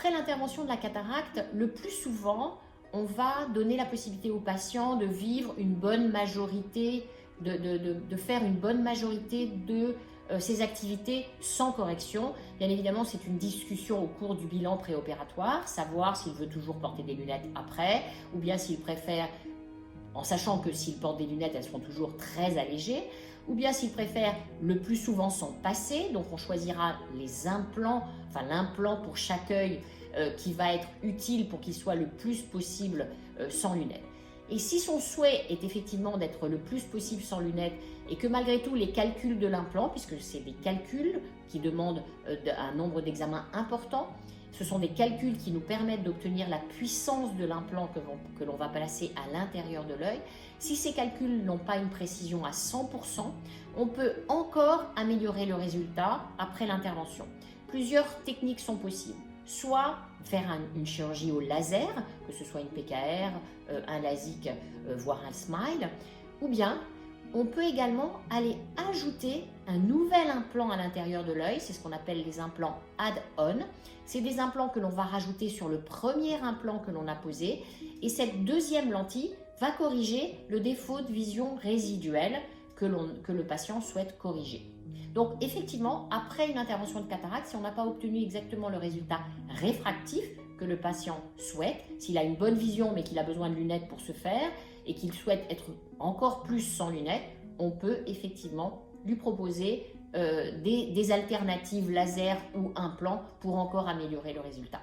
après l'intervention de la cataracte, le plus souvent, on va donner la possibilité aux patients de vivre une bonne majorité, de faire une bonne majorité de ces activités sans correction. Bien évidemment, c'est une discussion au cours du bilan préopératoire, savoir s'il veut toujours porter des lunettes après, ou bien s'il préfère, en sachant que s'il porte des lunettes, elles seront toujours très allégées, ou bien s'il préfère le plus souvent s'en passer, donc on choisira les implants, enfin l'implant pour chaque œil qui va être utile pour qu'il soit le plus possible sans lunettes. Et si son souhait est effectivement d'être le plus possible sans lunettes et que malgré tout les calculs de l'implant, puisque c'est des calculs qui demandent un nombre d'examens important, ce sont des calculs qui nous permettent d'obtenir la puissance de l'implant que l'on va placer à l'intérieur de l'œil. Si ces calculs n'ont pas une précision à 100%, on peut encore améliorer le résultat après l'intervention. Plusieurs techniques sont possibles. Soit faire une chirurgie au laser, que ce soit une PKR, un LASIK, voire un SMILE, ou bien on peut également aller ajouter un nouvel implant à l'intérieur de l'œil, c'est ce qu'on appelle les implants add-on. C'est des implants que l'on va rajouter sur le premier implant que l'on a posé et cette deuxième lentille va corriger le défaut de vision résiduelle que le patient souhaite corriger. Donc effectivement, après une intervention de cataracte, si on n'a pas obtenu exactement le résultat réfractif que le patient souhaite, s'il a une bonne vision mais qu'il a besoin de lunettes pour se faire et qu'il souhaite être encore plus sans lunettes, on peut effectivement lui proposer des alternatives laser ou implants pour encore améliorer le résultat.